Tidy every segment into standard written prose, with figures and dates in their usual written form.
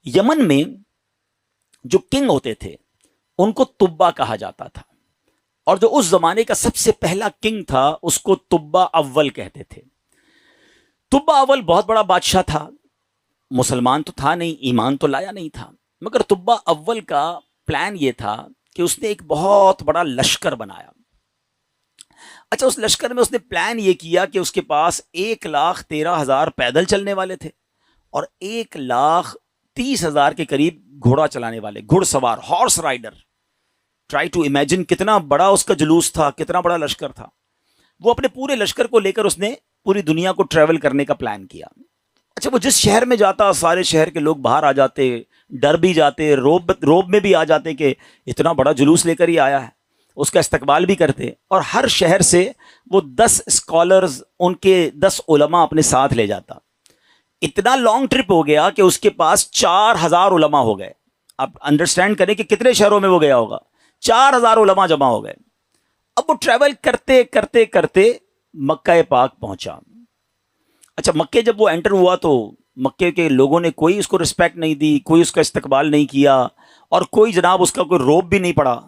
یمن میں جو کنگ ہوتے تھے ان کو تبا کہا جاتا تھا، اور جو اس زمانے کا سب سے پہلا کنگ تھا اس کو تبا اول کہتے تھے۔ تبا اول بہت بڑا بادشاہ تھا، مسلمان تو تھا نہیں، ایمان تو لایا نہیں تھا، مگر تبا اول کا پلان یہ تھا کہ اس نے ایک بہت بڑا لشکر بنایا۔ اچھا، اس لشکر میں اس نے پلان یہ کیا کہ اس کے پاس 1,13,000 پیدل چلنے والے تھے اور 1,30,000 کے قریب گھوڑا چلانے والے، گھڑ سوار، horse rider. Try to imagine کتنا بڑا اس کا جلوس تھا، کتنا بڑا لشکر تھا۔ وہ اپنے پورے لشکر کو لے کر اس نے پوری دنیا کو ٹریول کرنے کا پلان کیا۔ اچھا، وہ جس شہر میں جاتا سارے شہر کے لوگ باہر آ جاتے، ڈر بھی جاتے، روب میں بھی آ جاتے کہ اتنا بڑا جلوس لے کر ہی آیا ہے، اس کا استقبال بھی کرتے، اور ہر شہر سے وہ 10 اسکالرز، ان کے 10 علماء اپنے ساتھ لے جاتا۔ اتنا لانگ ٹرپ ہو گیا کہ اس کے پاس 4,000 علماء ہو گئے۔ آپ انڈرسٹینڈ کریں کہ کتنے شہروں میں وہ گیا ہوگا، 4,000 علماء جمع ہو گئے۔ اب وہ ٹریول کرتے کرتے کرتے مکہ پاک پہنچا۔ اچھا، مکے جب وہ انٹر ہوا تو مکے کے لوگوں نے کوئی اس کو رسپیکٹ نہیں دی، کوئی اس کا استقبال نہیں کیا، اور کوئی جناب اس کا کوئی روب بھی نہیں پڑا۔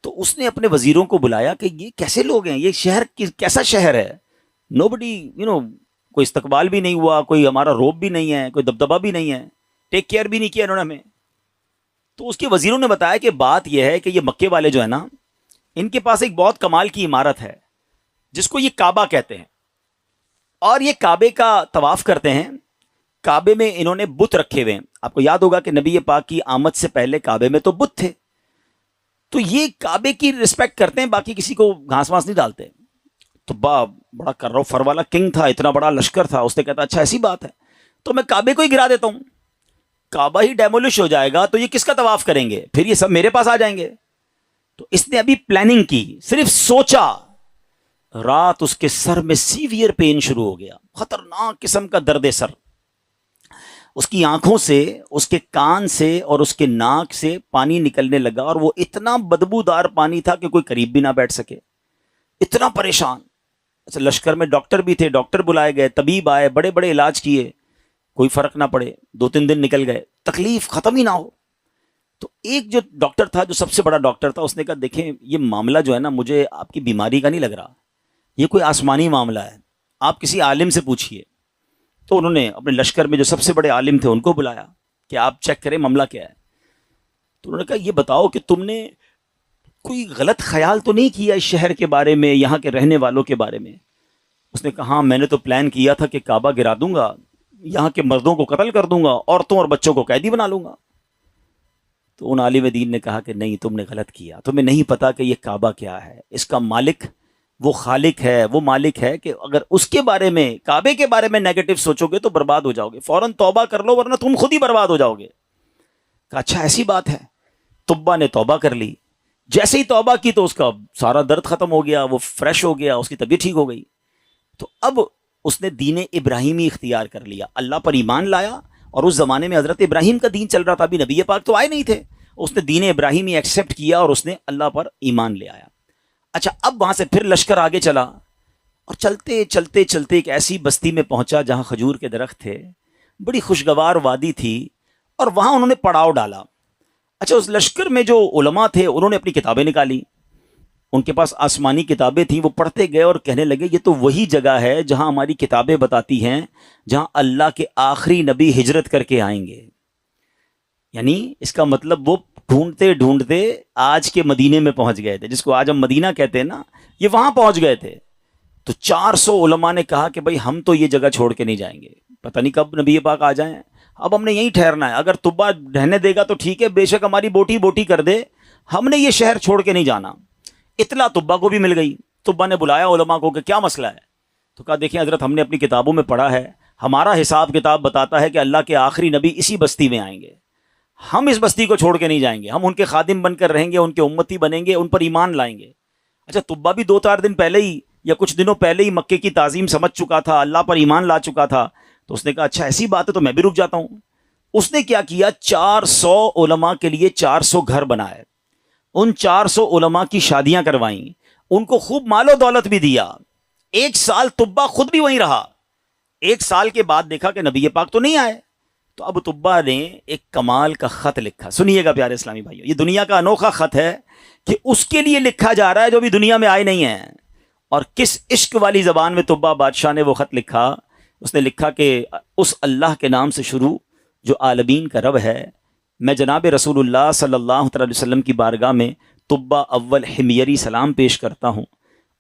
تو اس نے اپنے وزیروں کو بلایا کہ یہ کیسے لوگ ہیں، یہ شہر کیسا شہر ہے، نو بڈی کوئی استقبال بھی نہیں ہوا، کوئی ہمارا روب بھی نہیں ہے، کوئی دبدبہ بھی نہیں ہے، ٹیک کیئر بھی نہیں کیا انہوں نے ہمیں۔ تو اس کے وزیروں نے بتایا کہ بات یہ ہے کہ یہ مکے والے جو ہے نا، ان کے پاس ایک بہت کمال کی عمارت ہے جس کو یہ کعبہ کہتے ہیں، اور یہ کعبے کا طواف کرتے ہیں۔ کعبے میں انہوں نے بت رکھے ہوئے ہیں۔ آپ کو یاد ہوگا کہ نبی پاک کی آمد سے پہلے کعبے میں تو بت تھے، تو یہ کعبے کی رسپیکٹ کرتے ہیں، باقی کسی کو گھاس واس نہیں ڈالتے۔ تو بڑا کرو فر والا کنگ تھا، اتنا بڑا لشکر تھا، اس نے کہتا اچھا ایسی بات ہے تو میں کعبے کو ہی گرا دیتا ہوں، کعبہ ہی ڈیمولش ہو جائے گا تو یہ کس کا طواف کریں گے، پھر یہ سب میرے پاس آ جائیں گے۔ تو اس نے ابھی پلاننگ کی، صرف سوچا، رات اس کے سر میں سیویئر پین شروع ہو گیا، خطرناک قسم کا درد سر۔ اس کی آنکھوں سے، اس کے کان سے اور اس کے ناک سے پانی نکلنے لگا، اور وہ اتنا بدبودار پانی تھا کہ کوئی قریب بھی نہ بیٹھ سکے، اتنا پریشان۔ اچھا، لشکر میں ڈاکٹر بھی تھے، ڈاکٹر بلائے گئے، طبیب آئے، بڑے بڑے علاج کیے، کوئی فرق نہ پڑے، 2-3 دن نکل گئے، تکلیف ختم ہی نہ ہو۔ تو ایک جو ڈاکٹر تھا، جو سب سے بڑا ڈاکٹر تھا، اس نے کہا دیکھیں یہ معاملہ جو ہے نا، مجھے آپ کی بیماری کا نہیں لگ رہا، یہ کوئی آسمانی معاملہ ہے، آپ کسی عالم سے پوچھیے۔ تو انہوں نے اپنے لشکر میں جو سب سے بڑے عالم تھے ان کو بلایا کہ آپ چیک کریں معاملہ کیا ہے۔ تو انہوں نے کہا یہ بتاؤ کہ تم نے کوئی غلط خیال تو نہیں کیا اس شہر کے بارے میں، یہاں کے رہنے والوں کے بارے میں؟ اس نے کہا ہاں، میں نے تو پلان کیا تھا کہ کعبہ گرا دوں گا، یہاں کے مردوں کو قتل کر دوں گا، عورتوں اور بچوں کو قیدی بنا لوں گا۔ تو ان عالم دین نے کہا کہ نہیں، تم نے غلط کیا، تمہیں نہیں پتا کہ یہ کعبہ کیا ہے، اس کا مالک وہ خالق ہے، وہ مالک ہے کہ اگر اس کے بارے میں، کعبے کے بارے میں نیگیٹو سوچو گے تو برباد ہو جاؤ گے، فوراً توبہ کر لو ورنہ تم خود ہی برباد ہو جاؤ گے۔ کہا اچھا ایسی بات ہے۔ تبا نے توبہ کر لی، جیسے ہی توبہ کی تو اس کا سارا درد ختم ہو گیا، وہ فریش ہو گیا، اس کی طبیعت ٹھیک ہو گئی۔ تو اب اس نے دین ابراہیمی اختیار کر لیا، اللہ پر ایمان لایا، اور اس زمانے میں حضرت ابراہیم کا دین چل رہا تھا، ابھی نبی پاک تو آئے نہیں تھے، اس نے دین ابراہیمی ایکسیپٹ کیا اور اس نے اللہ پر ایمان لے آیا۔ اچھا، اب وہاں سے پھر لشکر آگے چلا، اور چلتے چلتے چلتے ایک ایسی بستی میں پہنچا جہاں کھجور کے درخت تھے، بڑی خوشگوار وادی تھی، اور وہاں انہوں نے پڑاؤ ڈالا۔ اچھا، اس لشکر میں جو علماء تھے انہوں نے اپنی کتابیں نکالی، ان کے پاس آسمانی کتابیں تھیں، وہ پڑھتے گئے اور کہنے لگے یہ تو وہی جگہ ہے جہاں ہماری کتابیں بتاتی ہیں جہاں اللہ کے آخری نبی ہجرت کر کے آئیں گے۔ یعنی اس کا مطلب وہ ڈھونڈتے ڈھونڈتے آج کے مدینے میں پہنچ گئے تھے، جس کو آج ہم مدینہ کہتے ہیں نا، یہ وہاں پہنچ گئے تھے۔ تو 400 علماء نے کہا کہ بھائی ہم تو یہ جگہ چھوڑ کے نہیں جائیں گے، پتہ نہیں کب نبی پاک آ جائیں، اب ہم نے یہیں ٹھہرنا ہے، اگر تبا رہنے دے گا تو ٹھیک ہے، بے شک ہماری بوٹی بوٹی کر دے، ہم نے یہ شہر چھوڑ کے نہیں جانا۔ اطلاع تبا کو بھی مل گئی، تبا نے بلایا علماء کو کہ کیا مسئلہ ہے؟ تو کہا دیکھیں حضرت، ہم نے اپنی کتابوں میں پڑھا ہے، ہمارا حساب کتاب بتاتا ہے کہ اللہ کے آخری نبی اسی بستی میں آئیں گے، ہم اس بستی کو چھوڑ کے نہیں جائیں گے، ہم ان کے خادم بن کر رہیں گے، ان کے امتی بنیں گے، ان پر ایمان لائیں گے۔ اچھا، تبا بھی 2-4 دن پہلے ہی یا کچھ دنوں پہلے ہی مکے کی تعظیم سمجھ چکا تھا، اللہ پر ایمان لا چکا تھا، تو اس نے کہا اچھا ایسی بات ہے تو میں بھی رک جاتا ہوں۔ اس نے کیا کیا، 400 علماء کے لیے 400 گھر بنائے، ان 400 علماء کی شادیاں کروائیں، ان کو خوب مال و دولت بھی دیا۔ 1 سال تبا خود بھی وہیں رہا، 1 سال کے بعد دیکھا کہ نبی پاک تو نہیں آئے، تو ابو طبا نے ایک کمال کا خط لکھا. سنیے گا پیارے اسلامی بھائیوں, یہ دنیا کا انوکھا خط ہے کہ اس کے لیے لکھا جا رہا ہے جو ابھی دنیا میں آئے نہیں ہیں. اور کس عشق والی زبان میں طبا بادشاہ نے وہ خط لکھا. اس نے لکھا کہ اس اللہ کے نام سے شروع جو عالمین کا رب ہے, میں جناب رسول اللہ صلی اللہ علیہ وسلم کی بارگاہ میں طبا اول حمیری سلام پیش کرتا ہوں,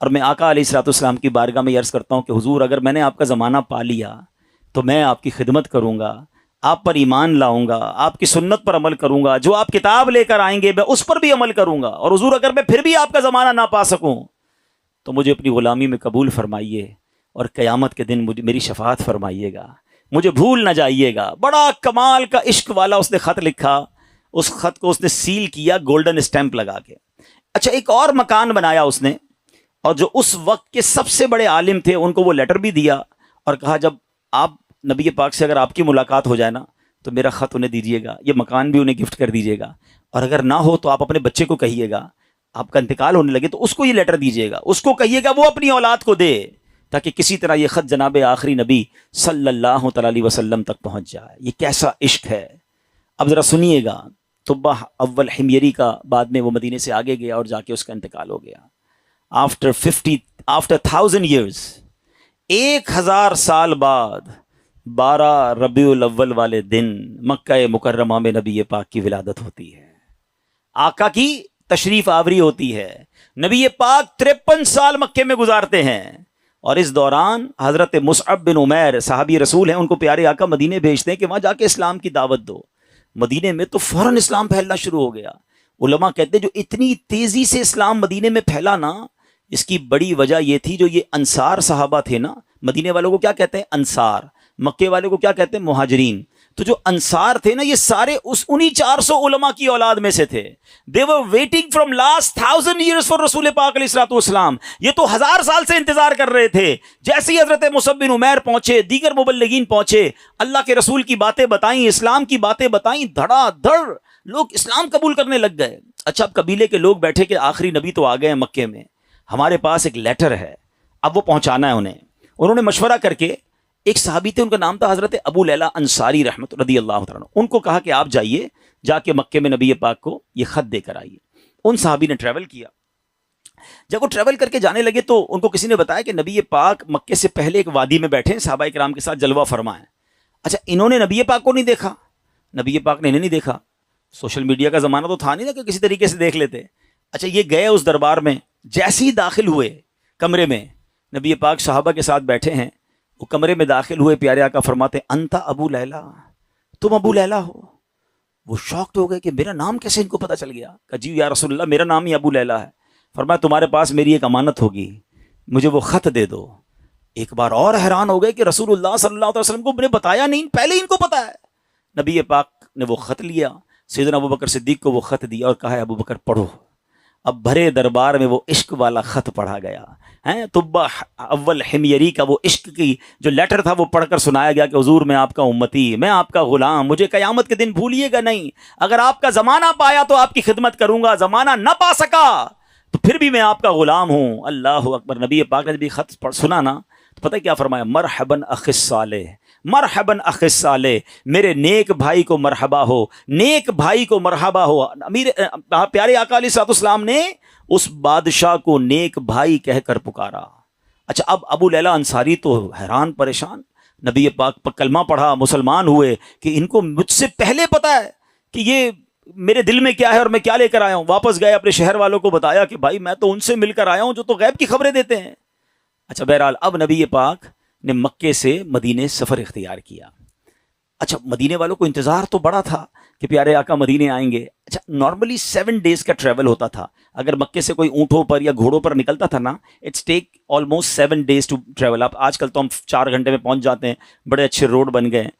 اور میں آقا علیہ الصلوۃ والسلام کی بارگاہ میں عرض کرتا ہوں کہ حضور اگر میں نے آپ کا زمانہ پا لیا تو میں آپ کی خدمت کروں گا, آپ پر ایمان لاؤں گا, آپ کی سنت پر عمل کروں گا, جو آپ کتاب لے کر آئیں گے میں اس پر بھی عمل کروں گا, اور حضور اگر میں پھر بھی آپ کا زمانہ نہ پا سکوں تو مجھے اپنی غلامی میں قبول فرمائیے, اور قیامت کے دن میری شفاعت فرمائیے گا, مجھے بھول نہ جائیے گا. بڑا کمال کا عشق والا اس نے خط لکھا. اس خط کو اس نے سیل کیا گولڈن اسٹیمپ لگا کے. اچھا, ایک اور مکان بنایا اس نے, اور جو اس وقت کے سب سے بڑے عالم تھے ان کو وہ لیٹر بھی دیا, اور کہا جب آپ نبی پاک سے اگر آپ کی ملاقات ہو جائے نا تو میرا خط انہیں دیجیے گا, یہ مکان بھی انہیں گفٹ کر دیجیے گا, اور اگر نہ ہو تو آپ اپنے بچے کو کہیے گا, آپ کا انتقال ہونے لگے تو اس کو یہ لیٹر دیجیے گا, اس کو کہیے گا وہ اپنی اولاد کو دے, تاکہ کسی طرح یہ خط جناب آخری نبی صلی اللہ تعالی علیہ وسلم تک پہنچ جائے. یہ کیسا عشق ہے. اب ذرا سنیے گا. طبا اول حمیری کا بعد میں وہ مدینے سے آگے گیا اور جا کے اس کا انتقال ہو گیا. آفٹر 1000 years, 1000 سال بعد 12 ربیع الاول والے دن مکہ مکرمہ میں نبی پاک کی ولادت ہوتی ہے, آقا کی تشریف آوری ہوتی ہے. نبی پاک 53 سال مکے میں گزارتے ہیں, اور اس دوران حضرت مصعب بن عمیر صحابی رسول ہیں, ان کو پیارے آقا مدینے بھیجتے ہیں کہ وہاں جا کے اسلام کی دعوت دو. مدینے میں تو فوراً اسلام پھیلنا شروع ہو گیا. علماء کہتے ہیں جو اتنی تیزی سے اسلام مدینے میں پھیلا نا, اس کی بڑی وجہ یہ تھی جو یہ انصار صحابہ تھے نا. مدینے والوں کو کیا کہتے ہیں؟ انصار. مکے والوں کو کیا کہتے ہیں؟ مہاجرین. تو جو انصار تھے نا یہ سارے انہی 400 علماء کی اولاد میں سے تھے. They were waiting from last 1000 years for رسول پاک علیہ الصلوۃ والسلام. یہ تو 1000 سال سے انتظار کر رہے تھے. جیسے ہی حضرت مصعب بن عمیر پہنچے, دیگر مبلغین پہنچے, اللہ کے رسول کی باتیں بتائیں, اسلام کی باتیں بتائیں, دھڑا دھڑ لوگ اسلام قبول کرنے لگ گئے. اچھا, اب قبیلے کے لوگ بیٹھے کہ آخری نبی تو آ گئے ہیں مکے میں, ہمارے پاس ایک لیٹر ہے, اب وہ پہنچانا ہے انہیں. انہوں نے مشورہ کر کے, ایک صحابی تھے ان کا نام تھا حضرت ابو لیلہ انصاری رحمت رضی اللہ تعالیٰ عنہ, ان کو کہا کہ آپ جائیے, جا کے مکے میں نبی پاک کو یہ خط دے کر آئیے. ان صحابی نے ٹریول کیا. جب وہ ٹریول کر کے جانے لگے تو ان کو کسی نے بتایا کہ نبی پاک مکے سے پہلے ایک وادی میں بیٹھے ہیں, صحابہ کرام کے ساتھ جلوہ فرما ہے. اچھا, انہوں نے نبی پاک کو نہیں دیکھا, نبی پاک نے انہیں نہیں دیکھا. سوشل میڈیا کا زمانہ تو تھا نہیں نا کہ کسی طریقے سے دیکھ لیتے. اچھا, یہ گئے اس دربار میں, جیسے ہی داخل ہوئے کمرے میں, نبی پاک صحابہ کے ساتھ بیٹھے ہیں, وہ کمرے میں داخل ہوئے, پیارے آقا فرماتے انتا ابو لیلہ, تم ابو لیلہ ہو. وہ شاکڈ ہو گئے کہ میرا نام کیسے ان کو پتہ چل گیا. کہ جی یا رسول اللہ, میرا نام ہی ابو لیلہ ہے. فرمایا تمہارے پاس میری ایک امانت ہوگی, مجھے وہ خط دے دو. ایک بار اور حیران ہو گئے کہ رسول اللہ صلی اللہ علیہ وسلم کو نے بتایا نہیں, پہلے ان کو پتا ہے. نبی پاک نے وہ خط لیا, سیدنا ابو بکر صدیق کو وہ خط دیا اور کہا ابو بکر پڑھو. اب بھرے دربار میں وہ عشق والا خط پڑھا گیا. طبا اول حمیری کا وہ عشق کی جو لیٹر تھا وہ پڑھ کر سنایا گیا کہ حضور میں آپ کا امتی, میں آپ کا غلام, مجھے قیامت کے دن بھولیے گا نہیں. اگر آپ کا زمانہ پایا تو آپ کی خدمت کروں گا, زمانہ نہ پا سکا تو پھر بھی میں آپ کا غلام ہوں. اللہ اکبر. نبی پاک نے بھی خط سنا نا تو پتہ کیا فرمایا؟ مرحباً اخ الصالح, مرحباً اخ الصالح, میرے نیک بھائی کو مرحبا ہو, نیک بھائی کو مرحبا ہو. امیر پیارے آقا علیہ الصلوۃ والسلام نے اس بادشاہ کو نیک بھائی کہہ کر پکارا. اچھا, اب ابو لیلہ انصاری تو حیران پریشان, نبی پاک پر کلمہ پڑھا, مسلمان ہوئے کہ ان کو مجھ سے پہلے پتا ہے کہ یہ میرے دل میں کیا ہے اور میں کیا لے کر آیا ہوں. واپس گئے, اپنے شہر والوں کو بتایا کہ بھائی میں تو ان سے مل کر آیا ہوں جو تو غیب کی خبریں دیتے ہیں. اچھا, بہرحال اب نبی پاک نے مکے سے مدینے سفر اختیار کیا. اچھا, مدینے والوں کو انتظار تو بڑا تھا کہ پیارے آقا مدینے آئیں گے. اچھا, نارملی 7 days کا ٹریول ہوتا تھا. اگر مکے سے کوئی اونٹوں پر یا گھوڑوں پر نکلتا تھا نا, it's take almost 7 days to travel. اب آج کل تو ہم 4 گھنٹے میں پہنچ جاتے ہیں, بڑے اچھے روڈ بن گئے ہیں.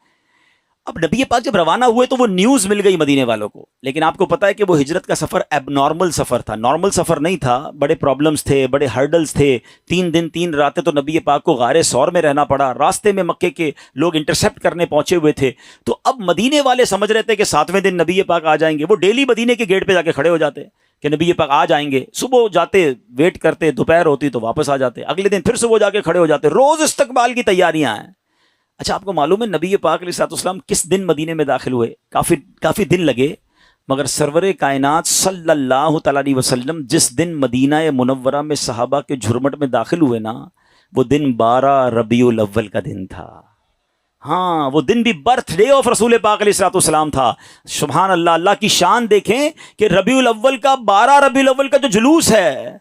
اب نبی پاک جب روانہ ہوئے تو وہ نیوز مل گئی مدینے والوں کو, لیکن آپ کو پتا ہے کہ وہ ہجرت کا سفر ایب نارمل سفر تھا, نارمل سفر نہیں تھا. بڑے پرابلمز تھے, بڑے ہرڈلز تھے. 3 دن 3 راتیں تو نبی پاک کو غار ثور میں رہنا پڑا. راستے میں مکے کے لوگ انٹرسیپٹ کرنے پہنچے ہوئے تھے. تو اب مدینے والے سمجھ رہے تھے کہ 7ویں دن نبی پاک آ جائیں گے. وہ ڈیلی مدینے کے گیٹ پہ جا کے کھڑے ہو جاتے کہ نبی پاک آ جائیں گے. صبح جاتے, ویٹ کرتے, دوپہر ہوتی تو واپس آ جاتے. اگلے دن پھر صبح جا کے کھڑے ہو جاتے. روز استقبال کی تیاریاں ہیں. اچھا آپ کو معلوم ہے نبی پاک علیہ الصلوۃ والسلام کس دن مدینے میں داخل ہوئے؟ کافی دن لگے، مگر سرور کائنات صلی اللہ تعالیٰ علیہ وسلم جس دن مدینہ منورہ میں صحابہ کے جھرمٹ میں داخل ہوئے نا، وہ دن 12 ربیع الاول کا دن تھا۔ ہاں وہ دن بھی برتھ ڈے آف رسول پاک علیہ الصلوۃ والسلام تھا۔ سبحان اللہ، اللہ کی شان دیکھیں کہ ربیع الاول کا 12 ربیع الاول کا جو جلوس ہے،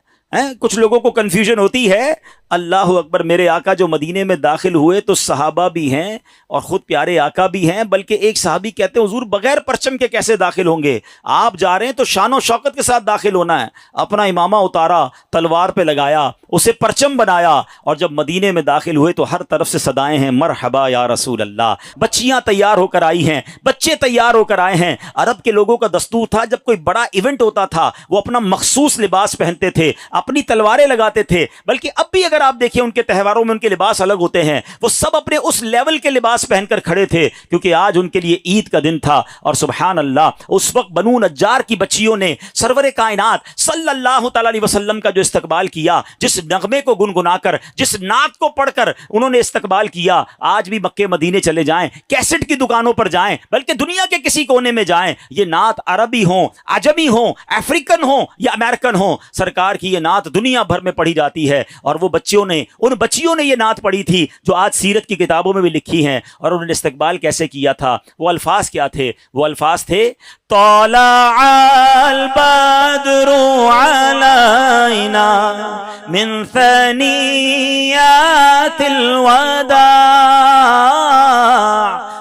کچھ لوگوں کو کنفیوژن ہوتی ہے۔ اللہ اکبر، میرے آقا جو مدینے میں داخل ہوئے تو صحابہ بھی ہیں اور خود پیارے آقا بھی ہیں، بلکہ ایک صحابی کہتے ہیں حضور بغیر پرچم کے کیسے داخل ہوں گے؟ آپ جا رہے ہیں تو شان و شوکت کے ساتھ داخل ہونا ہے۔ اپنا امامہ اتارا، تلوار پہ لگایا، اسے پرچم بنایا، اور جب مدینے میں داخل ہوئے تو ہر طرف سے صدائیں ہیں مرحبا یا رسول اللہ۔ بچیاں تیار ہو کر آئی ہیں، بچے تیار ہو کر آئے ہیں۔ عرب کے لوگوں کا دستور تھا جب کوئی بڑا ایونٹ ہوتا تھا وہ اپنا مخصوص لباس پہنتے تھے، اپنی تلواریں لگاتے تھے، بلکہ اب بھی اگر آپ دیکھیں ان کے تہواروں میں ان کے لباس الگ ہوتے ہیں، وہ سب اپنے اس لیول کے لباس پہن کر کھڑے تھے، کیونکہ آج ان کے لیے عید کا دن تھا۔ اور سبحان اللہ، اس وقت بنو نجار کی بچیوں نے سرور کائنات صلی اللہ تعالی علیہ وسلم کا جو استقبال کیا، جس نغمے کو گنگنا کر، جس نعت کو پڑھ کر انہوں نے استقبال کیا، آج بھی مکے مدینے چلے جائیں، کیسٹ کی دکانوں پر جائیں، بلکہ دنیا کے کسی کونے میں جائیں، یہ نعت عربی ہوں، عجمی ہوں، افریقن ہوں یا امریکن ہوں، سرکار کی یہ نعت دنیا بھر میں پڑھی جاتی ہے۔ اور وہ ان بچیوں نے یہ نعت پڑھی تھی جو آج سیرت کی کتابوں میں بھی لکھی ہیں۔ اور انہوں نے استقبال کیسے کیا تھا؟ وہ الفاظ کیا تھے؟ وہ الفاظ تھے طلع البدر علینا من ثنیات الوداع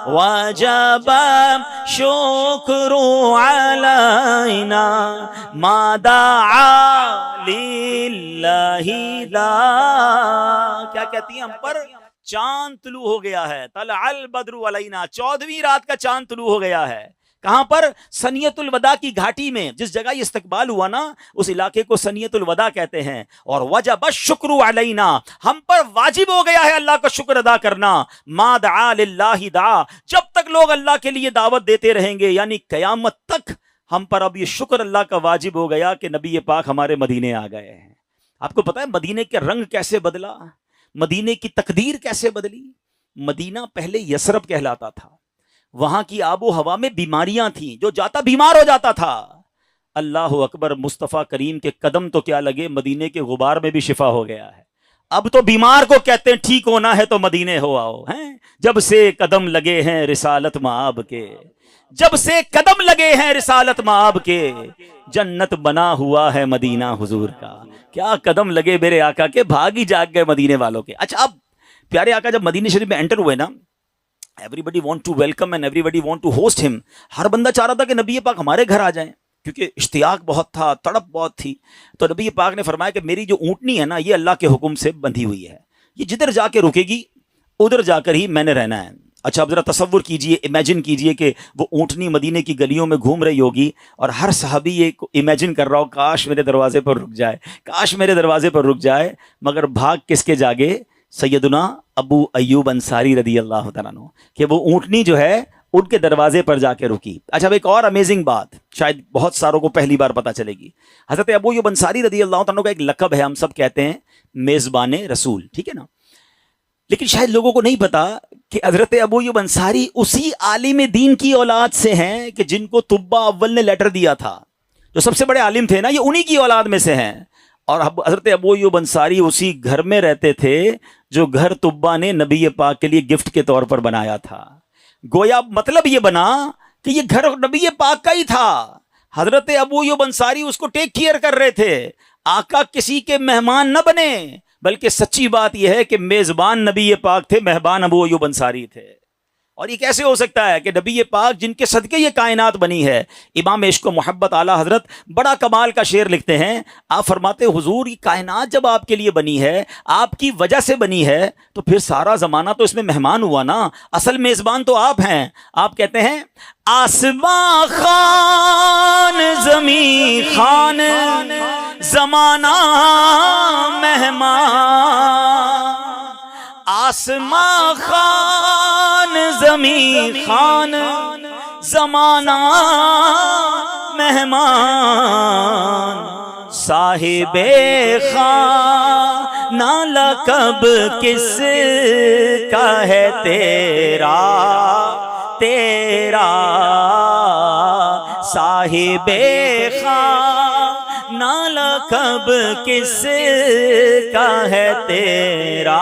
وجب شکر علینا ما دعا للہ لا۔ کیا کہتی ہیں ہم پر؟ چاند طلوع ہو گیا ہے، طلع البدر علینا، 14ویں رات کا چاند طلوع ہو گیا ہے۔ کہاں پر؟ سنیت الوداع کی گھاٹی میں، جس جگہ یہ استقبال ہوا نا اس علاقے کو سنیت الوداع کہتے ہیں۔ اور وجب الشکر علینا، ہم پر واجب ہو گیا ہے اللہ کا شکر ادا کرنا۔ ما دعا للہ دعا، جب تک لوگ اللہ کے لیے دعوت دیتے رہیں گے، یعنی قیامت تک ہم پر اب یہ شکر اللہ کا واجب ہو گیا کہ نبی پاک ہمارے مدینے آ گئے ہیں۔ آپ کو پتا ہے مدینے کے رنگ کیسے بدلا، مدینے کی تقدیر کیسے بدلی؟ مدینہ پہلے یثرب کہلاتا تھا، وہاں کی آب و ہوا میں بیماریاں تھیں، جو جاتا بیمار ہو جاتا تھا۔ اللہ اکبر، مصطفیٰ کریم کے قدم تو کیا لگے، مدینے کے غبار میں بھی شفا ہو گیا ہے۔ اب تو بیمار کو کہتے ہیں ٹھیک ہونا ہے تو مدینے ہو آؤ، ہیں جب سے قدم لگے ہیں رسالت مآب کے، جب سے قدم لگے ہیں رسالت مآب کے، جنت بنا ہوا ہے مدینہ حضور کا۔ کیا قدم لگے میرے آقا کے، بھاگ ہی جاگ گئے مدینے والوں کے۔ اچھا اب پیارے آقا جب مدینہ شریف میں انٹر ہوئے نا، everybody want to welcome and everybody want to host him، ہر بندہ چاہ رہا تھا کہ نبی پاک ہمارے گھر آ جائیں، کیونکہ اشتیاق بہت تھا، تڑپ بہت تھی۔ تو نبی پاک نے فرمایا کہ میری جو اونٹنی ہے نا یہ اللہ کے حکم سے بندھی ہوئی ہے، یہ جدھر جا کے رکے گی ادھر جا کر ہی میں نے رہنا ہے۔ اچھا اب ذرا تصور کیجئے، امیجن کیجئے کہ وہ اونٹنی مدینے کی گلیوں میں گھوم رہی ہوگی اور ہر صحابی یہ امیجن کر رہا ہو کاش میرے دروازے پر رک جائے، کاش میرے دروازے پر رک جائے، مگر بھاگ کس کے جاگے؟ سیدنا ابو ایوب انصاری رضی اللہ تعالیٰ عنہ، کہ وہ اونٹنی جو ہے ان کے دروازے پر جا کے رکی۔ اچھا اب ایک اور امیزنگ بات شاید بہت ساروں کو پہلی بار پتہ چلے گی، حضرت ابو ایوب انصاری رضی اللہ تعالیٰ عنہ کا ایک لقب ہے، ہم سب کہتے ہیں میزبان رسول، ٹھیک ہے نا، لیکن شاید لوگوں کو نہیں پتا کہ حضرت ابو ایوب انصاری اسی عالم دین کی اولاد سے ہیں کہ جن کو طبہ اول نے لیٹر دیا تھا، جو سب سے بڑے عالم تھے نا، یہ انہی کی اولاد میں سے ہیں۔ اور حضرت ابو ایوب انصاری اسی گھر میں رہتے تھے جو گھر طبہ نے نبی پاک کے لیے گفٹ کے طور پر بنایا تھا۔ گویا مطلب یہ بنا کہ یہ گھر نبی پاک کا ہی تھا، حضرت ابو ایوب انصاری اس کو ٹیک کیئر کر رہے تھے۔ آقا کسی کے مہمان نہ بنے، بلکہ سچی بات یہ ہے کہ میزبان نبی پاک تھے، مہمان ابو ایوب انصاری تھے۔ اور یہ کیسے ہو سکتا ہے کہ نبی پاک جن کے صدقے یہ کائنات بنی ہے؟ امام عشق و محبت اعلیٰ حضرت بڑا کمال کا شعر لکھتے ہیں، آپ فرماتے حضور یہ کائنات جب آپ کے لیے بنی ہے، آپ کی وجہ سے بنی ہے، تو پھر سارا زمانہ تو اس میں مہمان ہوا نا، اصل میزبان تو آپ ہیں۔ آپ کہتے ہیں آسمان خان زمین خان زمانہ مہمان، آسمان خان زمین خان زمانہ مہمان، صاحب خان نالا کب کس کا ہے تیرا تیرا صاحب خواہ، نالا کب کس کا ہے تیرا